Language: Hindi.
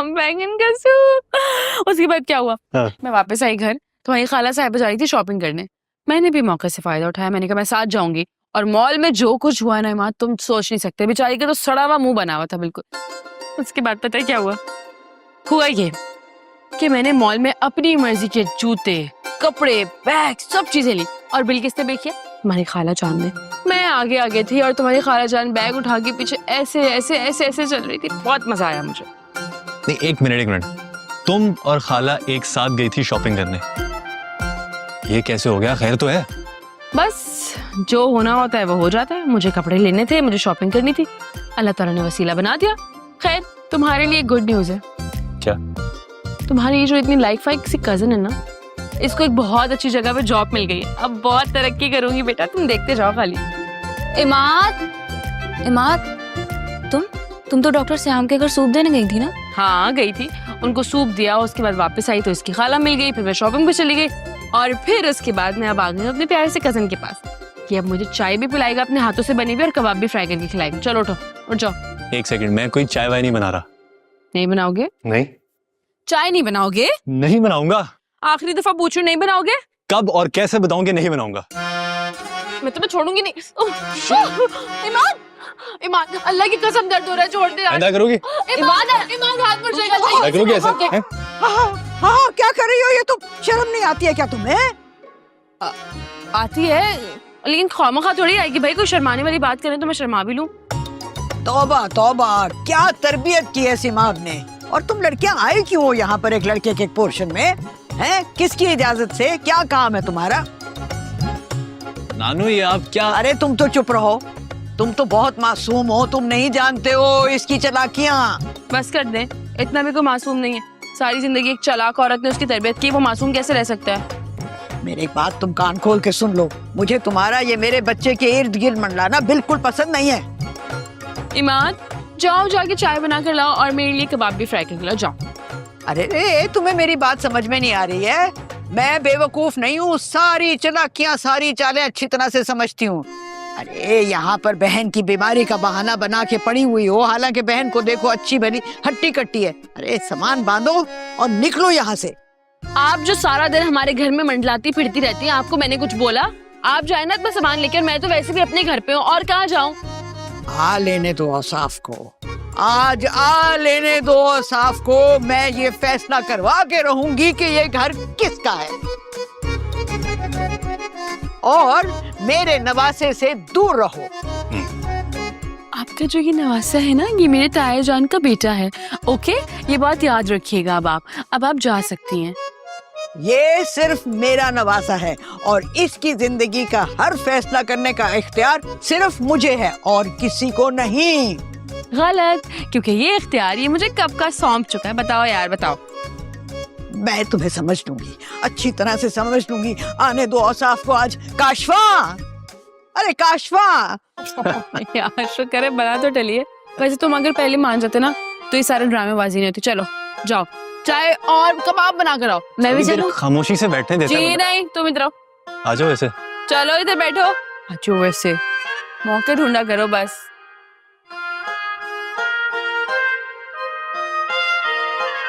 बैंगन का सूप। उसके बाद क्या हुआ? हाँ। मैं वापस आई घर, तो वही खाला साहिबा जा रही थी शॉपिंग करने। मैंने भी मौके से फायदा उठाया, मैंने कहा मैं साथ जाऊंगी। और मॉल में जो कुछ हुआ ना इमाद, तुम सोच नहीं सकते। बेचारी का तो सड़ा हुआ मुंह बना हुआ था बिल्कुल। उसके बाद पता है क्या हुआ ये कि मैंने मॉल में अपनी मर्जी के जूते, कपड़े, बैग, सब चीजें ली। और बिल किसने पे किया? तुम्हारी खाला जान ने। मैं आगे आगे थी और तुम्हारी खाला जान बैग उठा के पीछे ऐसे ऐसे ऐसे ऐसे चल रही थी। बहुत मजा आया मुझे। नहीं, एक मिनट, तुम और खाला एक साथ गई थी शॉपिंग करने, ये कैसे हो गया? खैर तो है? बस जो होना होता है वो हो जाता है। मुझे कपड़े लेने थे, मुझे शॉपिंग करनी थी, अल्लाह ताला ने वसीला बना दिया। खैर तुम्हारे लिए गुड न्यूज है। क्या? तुम्हारी जो इतनी लाइक फाइक सी कजन है ना, इसको एक बहुत अच्छी जगह पे जॉब मिल गई है। अब बहुत तरक्की करूंगी बेटा, तुम देखते जाओ खाली। इमाद, तुम तो डॉक्टर श्याम के घर सूप देने गई थी ना? हाँ गई थी, उनको सूप दिया, उसके बाद वापस आई तो इसकी खाला मिल गई, फिर मैं शॉपिंग पे चली गई। और फिर उसके बाद मैं अब आ गई अपने प्यारे से कजन के पास कि अब मुझे चाय भी पिलाएगा अपने हाथों से बनी हुई और कबाब भी फ्राई करके खिलाएगा। चलो उठो, उठ जाओ। एक सेकंड, मैं कोई चाय वाय नहीं बना रहा। नहीं बनाओगे? नहीं, चाय नहीं बनाओगे? नहीं बनाऊंगा। आखिरी दफा पूछू, नहीं बनाओगे? कब और कैसे बताऊंगे नहीं बनाऊंगा। मैं तुम्हें छोड़ूंगी नहीं। इमाद, अल्लाह की कसम दर्द हो रहा है, छोड़ दे यार। ऐसा करोगी? इमाद हाथ पर जाएगा। ऐसा करोगी ऐसा? हैं? हाँ, क्या कर रही हो? ये तो शर्म नहीं आती है क्या तुम्हें? आती है, लेकिन खामखा थोड़ी आएगी भाई। कोई शर्माने वाली बात करें तो मैं शर्मा भी लूं। तौबा तौबा, क्या तरबियत की है सिमाग ने। और तुम लड़कियां आई क्यों हो यहाँ पर एक लड़के के पोर्शन में? हैं? किसकी इजाजत से? क्या काम है तुम्हारा? नानू ये आप क्या? अरे तुम तो चुप रहो, तुम तो बहुत मासूम हो, तुम नहीं जानते हो इसकी चालाकियां। बस कर दे, इतना भी कोई मासूम नहीं है। सारी जिंदगी एक चालाक औरत ने उसकी तरबियत की, वो मासूम कैसे रह सकता है? मेरी बात तुम कान खोल के सुन लो, मुझे तुम्हारा ये मेरे बच्चे के इर्द गिर्द मंडलाना बिल्कुल पसंद नहीं है। इमाद, जाओ जाके चाय बना कर लाओ और मेरे लिए कबाब भी फ्राई करके लाओ, जाओ। अरे रे, तुम्हें मेरी बात समझ में नहीं आ रही है? मैं बेवकूफ नहीं हूँ, सारी चालाकियां, सारी चालें अच्छी तरह से समझती हूँ। अरे यहाँ पर बहन की बीमारी का बहाना बना के पड़ी हुई हो, हालांकि बहन को देखो अच्छी भली हट्टी कट्टी है। अरे सामान बांधो और निकलो यहाँ से। आप जो सारा दिन हमारे घर में मंडलाती फिरती रहती हैं, आपको मैंने कुछ बोला? आप जाए ना अपना सामान लेकर, मैं तो वैसे भी अपने घर पे हूँ, और कहाँ जाऊँ? आ लेने दो औसाफ को, आज आ लेने दो औसाफ को। मैं ये फैसला करवा के रहूंगी कि ये घर किसका है, और मेरे नवासे से दूर रहो। आपका जो ये नवासा है ना, ये मेरे ताया जान का बेटा है। ओके, ये बात याद रखिएगा। अब आप जा सकती हैं। ये सिर्फ मेरा नवासा है और इसकी जिंदगी का हर फैसला करने का इख्तियार सिर्फ मुझे है और किसी को नहीं। गलत, क्योंकि ये इख्तियार ये मुझे कब का सौंप चुका है। बताओ यार, बताओ। मैं तुम्हें समझ लूंगी, अच्छी तरह से समझ लूंगी। आने दो औसाफ को आज। काशफा, अरे काशफा। यार शुक्र है बना तो टलिए। वैसे तुम अगर पहले मान जाते ना तो ये सारे ड्रामेबाजी नहीं होती। चलो जाओ, चाय और कबाब बना कर आओ। मैं भी चलूं? खामोशी से बैठने देते जी नहीं, तुम इधर आओ। आ जाओ ऐसे। चलो इधर बैठो। अच्छा वैसे मौके ढूंढा करो बस।